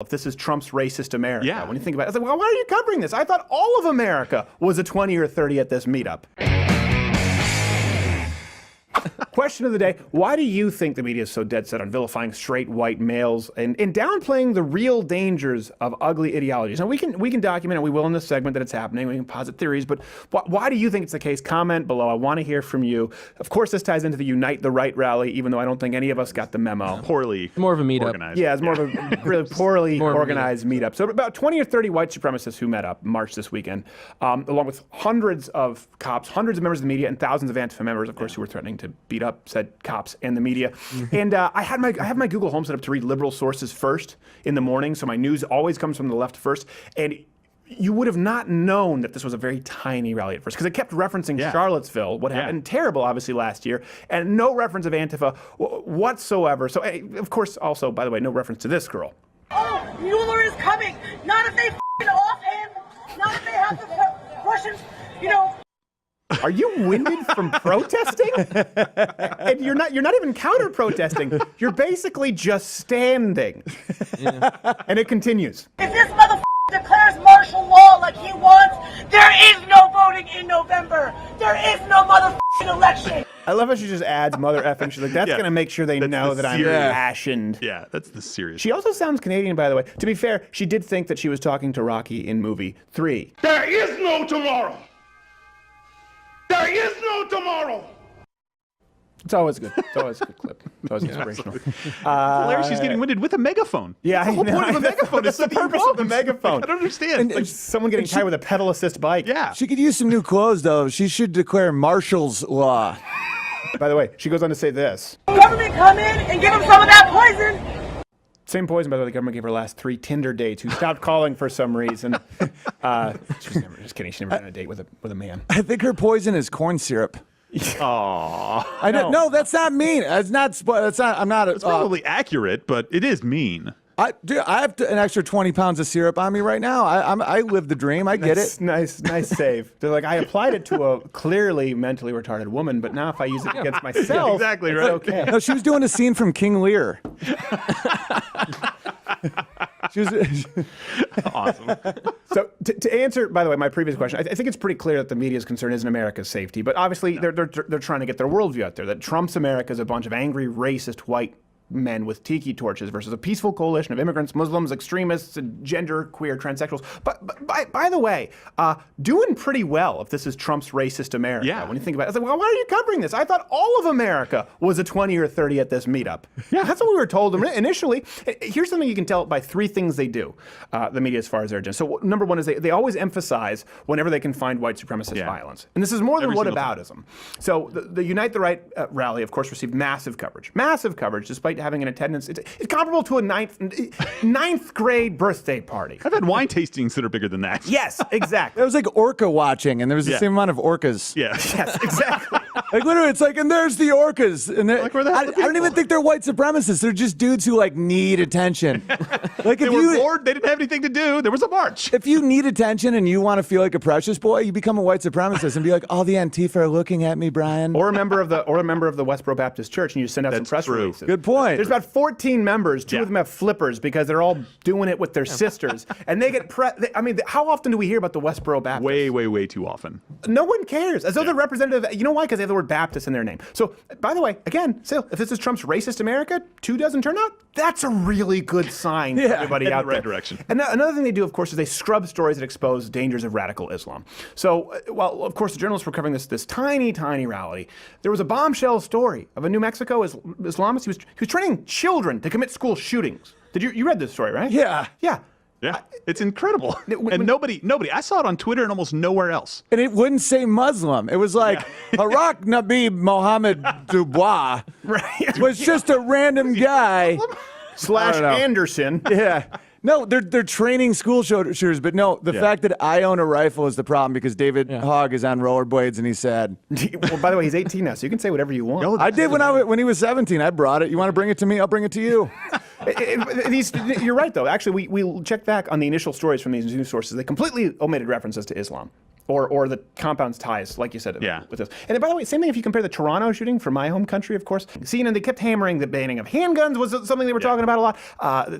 If this is Trump's racist America. Yeah. When you think about it, I was like, well, why are you covering this? I thought all of America was a 20 or 30 at this meetup. Question of the day, why do you think the media is so dead set on vilifying straight white males and downplaying the real dangers of ugly ideologies? Now, we can document, and we will in this segment, that it's happening. We can posit theories, but why do you think it's the case? Comment below. I want to hear from you. Of course, this ties into the Unite the Right rally, even though I don't think any of us got the memo. Poorly more of a meetup. organized. Yeah, it's more of a really poorly organized meetup. So about 20 or 30 white supremacists who met up, marched this weekend, along with hundreds of cops, hundreds of members of the media, and thousands of ANTIFA members, of course, who were threatening to beat up said cops and the media. And I have my Google Home set up to read liberal sources first in the morning, so my news always comes from the left first. And you would have not known that this was a very tiny rally at first, because it kept referencing Charlottesville, what happened terrible, obviously, last year, and no reference of Antifa whatsoever. So, of course, also, by the way, no reference to this girl. Oh, Mueller is coming. Not if they f***ing off him. Not if they have the Russians, you know. Are you winded from protesting? And you're not even counter-protesting. You're basically just standing. Yeah. And it continues. If this motherfucker declares martial law like he wants, there is no voting in November. There is no motherfucking election. I love how she just adds mother effing. She's like, that's going to make sure they know that I'm impassioned. Yeah, that's the serious. She also sounds Canadian, by the way. To be fair, she did think that she was talking to Rocky in movie 3. There is no tomorrow. There is no tomorrow. It's always good. It's always a good clip. It's always inspirational. Hilarious. She's getting winded with a megaphone. Yeah, the whole point of a megaphone is the purpose of the megaphone. I don't understand. Like someone getting tied with a pedal assist bike. Yeah. She could use some new clothes, though. She should declare Marshall's law. By the way, she goes on to say this. Government come in and give him some of that poison. Same poison, by the way, the government gave her last 3 Tinder dates who stopped calling for some reason. Just kidding. She never been on a date with a man. I think her poison is corn syrup. Aww. I don't, no, that's not mean. It's not. I'm not. It's probably accurate, but it is mean. I have an extra 20 pounds of syrup on me right now. I live the dream. I get it. Nice save. They're like, I applied it to a clearly mentally retarded woman, but now if I use it against myself, exactly it's right. okay. No, she was doing a scene from King Lear. She was Awesome. So to answer, by the way, my previous question, I think it's pretty clear that the media's concern isn't America's safety, but obviously they're trying to get their worldview out there, that Trump's America is a bunch of angry, racist, white men with tiki torches versus a peaceful coalition of immigrants, Muslims, extremists, and gender queer transsexuals. But by the way, doing pretty well if this is Trump's racist America. Yeah. When you think about it, it's like, well, why are you covering this? I thought all of America was a 20 or 30 at this meetup. Yeah. That's what we were told initially. Here's something you can tell by 3 things they do, the media, as far as their agenda. So number 1 is they always emphasize whenever they can find white supremacist violence. And this is more than whataboutism. So the Unite the Right rally, of course, received massive coverage, despite having an attendance. It's comparable to a ninth grade birthday party. I've had wine tastings that are bigger than that. Yes, exactly. It was like orca watching, and there was the same amount of orcas. Yeah. Yes, exactly. Like literally, it's like, and there's the orcas, and Like, where the hell are the I don't even people? think they're white supremacists. They're just dudes who like need attention. Like They if were you bored. They didn't have anything to do. There was a march. if you need attention and you want to feel like a precious boy, you become a white supremacist and be like, "Oh, the Antifa are looking at me, Brian." Or a member of the Westboro Baptist Church, and you send out some press releases. Good point. There's about 14 members. 2 of them have flippers because they're all doing it with their sisters, and they get I mean, how often do we hear about the Westboro Baptist? Way too often. No one cares. As though they're representative. You know why? Because they have the word Baptist in their name. So, by the way, again, still, if this is Trump's racist America, 2 doesn't turn out, that's a really good sign for everybody out in the right there. direction. And another thing they do, of course, is they scrub stories that expose dangers of radical Islam. So, while, of course, the journalists were covering this tiny rally, there was a bombshell story of a New Mexico Islamist. He was training children to commit school shootings. You read this story, right? Yeah. Yeah. Yeah, it's incredible. And nobody, I saw it on Twitter and almost nowhere else. And it wouldn't say Muslim. It was like Harak Nabi Mohammed Dubois was just a random guy. / Anderson. Yeah. No, they're training school shooters, but no, the fact that I own a rifle is the problem because David Hogg is on rollerblades and he's sad. Well, by the way, he's 18 now, so you can say whatever you want. I did when he was 17. I brought it. You want to bring it to me? I'll bring it to you. You're right, though. Actually, we checked back on the initial stories from these news sources. They completely omitted references to Islam. or the compound's ties, like you said. With this. And by the way, same thing if you compare the Toronto shooting from my home country, of course. CNN, they kept hammering the banning of handguns was something they were talking about a lot.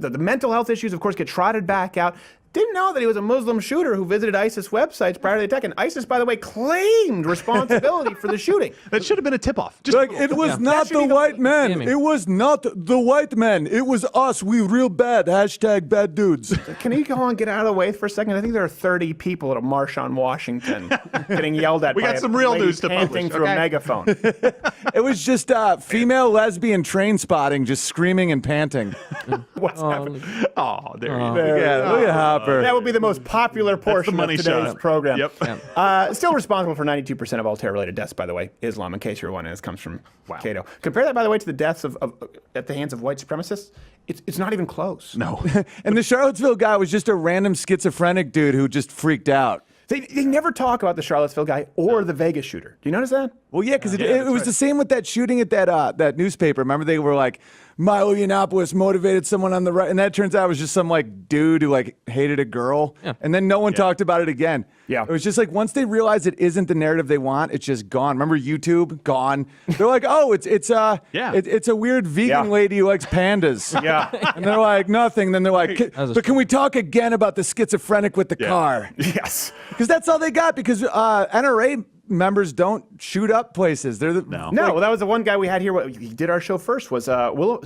The mental health issues, of course, get trotted back out. Didn't know that he was a Muslim shooter who visited ISIS websites prior to the attack. And ISIS, by the way, claimed responsibility for the shooting. That should have been a tip-off. Like, it was not the white men. It was not the white men. It was us. We real bad. Hashtag bad dudes. Can you go on, get out of the way for a second? I think there are 30 people at a march on Washington getting yelled at. We got some real news to publish. Through a megaphone. It was just female lesbian train spotting, just screaming and panting. What's happening? Oh, there you go. Look at Hopper. That would be the most popular portion of today's program. Yep. Still responsible for 92% of all terror-related deaths, by the way. Islam, in case you're wondering, this comes from Cato. Compare that, by the way, to the deaths at the hands of white supremacists. It's not even close. No. And the Charlottesville guy was just a random schizophrenic dude who just freaked out. They never talk about the Charlottesville guy or the Vegas shooter. Do you notice that? Well, yeah, because it was the same with that shooting at that newspaper. Remember, they were like, Milo Yiannopoulos motivated someone on the right, and that turns out it was just some like dude who like hated a girl, and then no one talked about it again. Yeah, it was just like once they realize it isn't the narrative they want, it's just gone. Remember YouTube? Gone. They're like, oh, it's a weird vegan lady who likes pandas. And they're like nothing. Then they're like, but can we talk again about the schizophrenic with the car? Yes, because that's all they got. Because NRA members don't shoot up places. They're well, that was the one guy we had here. He did our show first. Was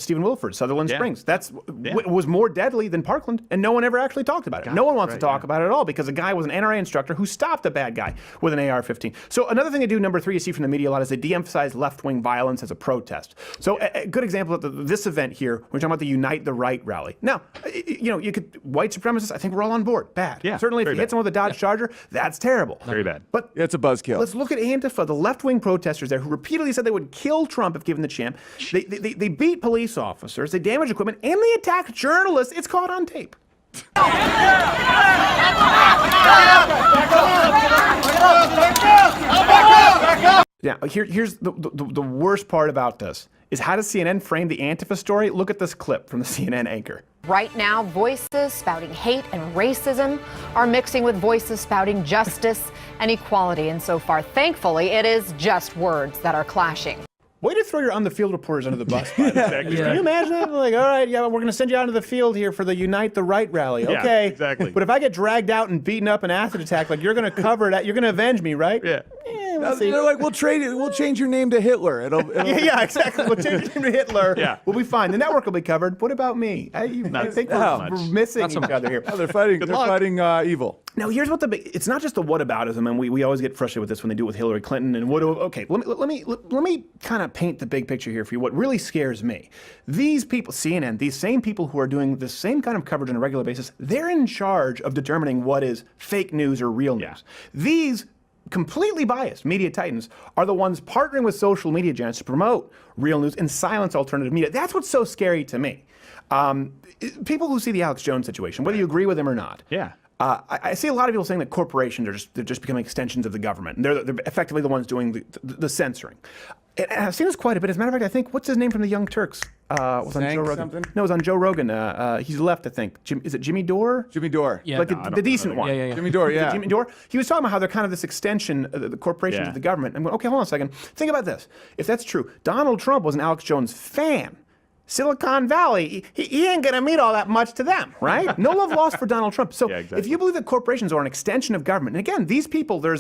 Stephen Wilford, Sutherland Springs. That's was more deadly than Parkland, and no one ever actually talked about it. No one wants to talk about it at all because the guy was an NRA instructor who stopped a bad guy with an AR-15. So another thing they do, number 3, you see from the media a lot, is they de-emphasize left-wing violence as a protest. So a good example of this event here, we're talking about the Unite the Right rally. Now, you could white supremacists. I think we're all on board. Bad. Certainly, if you hit someone with a Dodge Charger, that's terrible. Very bad. But it's a buzzkill. Let's look at Antifa, the left-wing protesters there who repeatedly said they would kill Trump if given the chance. They beat police officers, they damaged equipment, and they attacked journalists. It's caught on tape. Yeah, here's the worst part about this is how does CNN frame the Antifa story? Look at this clip from the CNN anchor. Right now, voices spouting hate and racism are mixing with voices spouting justice and equality. And so far, thankfully, it is just words that are clashing. Way to throw your on-the-field reporters under the bus. Can you imagine that? Like, all right, we're going to send you out into the field here for the Unite the Right rally. Okay. Exactly. But if I get dragged out and beaten up and acid attacked, like you're going to cover it, you're going to avenge me, right? Yeah. We'll see. They're like, we'll change your name to Hitler. It'll yeah, exactly. We'll change your name to Hitler. We'll be fine. The network will be covered. What about me? I think we're missing each other here. They're fighting evil. Now, here's what it's not just the whataboutism, and we always get frustrated with this when they do it with Hillary Clinton. And okay, let me kind of paint the big picture here for you. What really scares me, these people, CNN, these same people who are doing the same kind of coverage on a regular basis, they're in charge of determining what is fake news or real news. These completely biased media titans are the ones partnering with social media giants to promote real news and silence alternative media. That's what's so scary to me. People who see the Alex Jones situation, whether you agree with him or not. I see a lot of people saying that corporations they're just becoming extensions of the government, and they're effectively the ones doing the censoring. And I've seen this quite a bit. As a matter of fact, I think, what's his name from the Young Turks? Was on Joe Rogan. Something? No, it was on Joe Rogan. He's left, I think. Is it Jimmy Dore? Jimmy Dore. Yeah, like the decent one. Yeah. Jimmy Dore, yeah. Jimmy Dore. He was talking about how they're kind of this extension, the corporations of the government. I'm going, okay, hold on a second. Think about this. If that's true, Donald Trump was an Alex Jones fan. Silicon Valley, he ain't going to mean all that much to them, right? No love lost for Donald Trump. So if you believe that corporations are an extension of government, and again, these people, there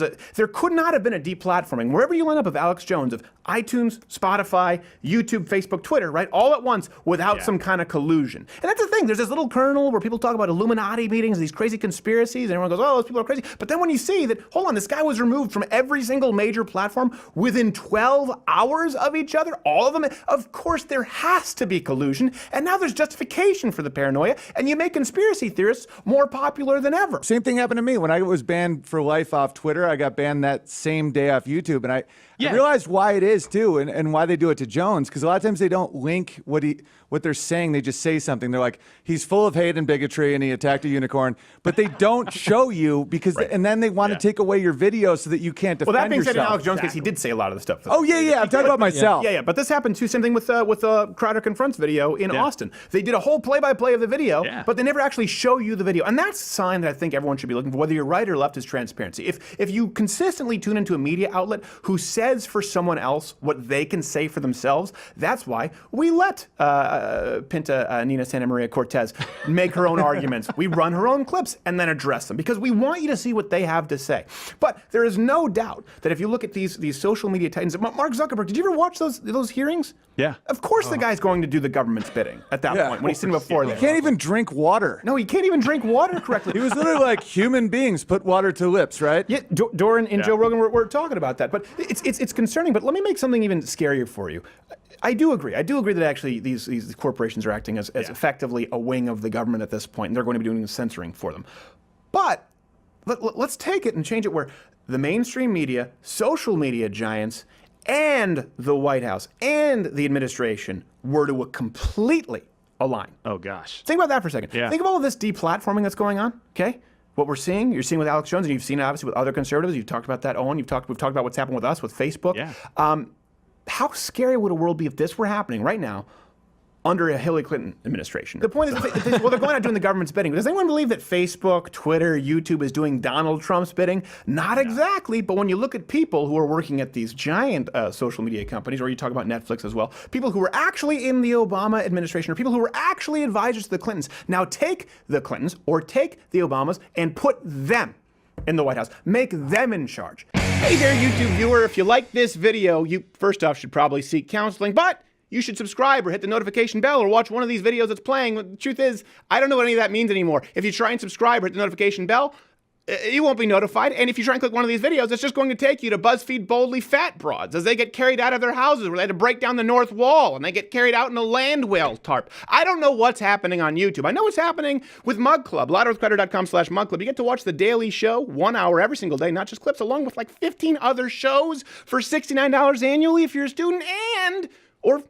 could not have been a deplatforming. Wherever you line up of Alex Jones, of iTunes, Spotify, YouTube, Facebook, Twitter, right? All at once without some kind of collusion. And that's the thing. There's this little kernel where people talk about Illuminati meetings, these crazy conspiracies, and everyone goes, oh, those people are crazy. But then when you see that, hold on, this guy was removed from every single major platform within 12 hours of each other, all of them, of course there has to be collusion, and now there's justification for the paranoia, and you make conspiracy theorists more popular than ever. Same thing happened to me. When I was banned for life off Twitter, I got banned that same day off YouTube, and I realized why it is, too, and why they do it to Jones, because a lot of times they don't link what they're saying. They just say something. They're like, he's full of hate and bigotry, and he attacked a unicorn, but they don't show you, because and then they want to take away your video so that you can't defend yourself. Well, that being said, in Alex Jones' case, he did say a lot of the stuff. Oh, yeah, I'm talking about myself. Yeah, but this happened, too. Same thing with Crowder Confronts. Trump's video in Austin. They did a whole play-by-play of the video, but they never actually show you the video. And that's a sign that I think everyone should be looking for, whether you're right or left, is transparency. If you consistently tune into a media outlet who says for someone else what they can say for themselves, that's why we let Pinta Nina Santa Maria Cortez make her own arguments. We run her own clips and then address them because we want you to see what they have to say. But there is no doubt that if you look at these social media titans, Mark Zuckerberg, did you ever watch those hearings? Yeah. Of course the guy's going to do the government's bidding at that point when he's sitting before them. He can't even drink water. No, he can't even drink water correctly. He was literally like, human beings put water to lips, right? Yeah, Doran and Joe Rogan were talking about that. But it's concerning. But let me make something even scarier for you. I do agree. I do agree that actually these corporations are acting as effectively a wing of the government at this point, and they're going to be doing the censoring for them. But let's take it and change it where the mainstream media, social media giants, and the White House and the administration were to completely align. Oh, gosh. Think about that for a second. Yeah. Think of all of this deplatforming that's going on, okay? What we're seeing, you're seeing with Alex Jones, and you've seen it obviously with other conservatives. You've talked about that, Owen. We've talked about what's happened with us, with Facebook. Yeah. How scary would a world be if this were happening right now under a Hillary Clinton administration? The point is, well, they're going out doing the government's bidding. Does anyone believe that Facebook, Twitter, YouTube is doing Donald Trump's bidding? Not exactly, but when you look at people who are working at these giant social media companies, or you talk about Netflix as well, people who were actually in the Obama administration, or people who were actually advisors to the Clintons, now take the Clintons or take the Obamas and put them in the White House. Make them in charge. Hey there, YouTube viewer. If you like this video, you first off should probably seek counseling, but you should subscribe or hit the notification bell or watch one of these videos that's playing. The truth is, I don't know what any of that means anymore. If you try and subscribe or hit the notification bell, you won't be notified. And if you try and click one of these videos, it's just going to take you to BuzzFeed Boldly Fat Broads as they get carried out of their houses where they had to break down the north wall and they get carried out in a land whale tarp. I don't know what's happening on YouTube. I know what's happening with Mug Club, louderwithcrowder.com/Mug Club. You get to watch the daily show 1 hour every single day, not just clips, along with like 15 other shows for $69 annually if you're a student or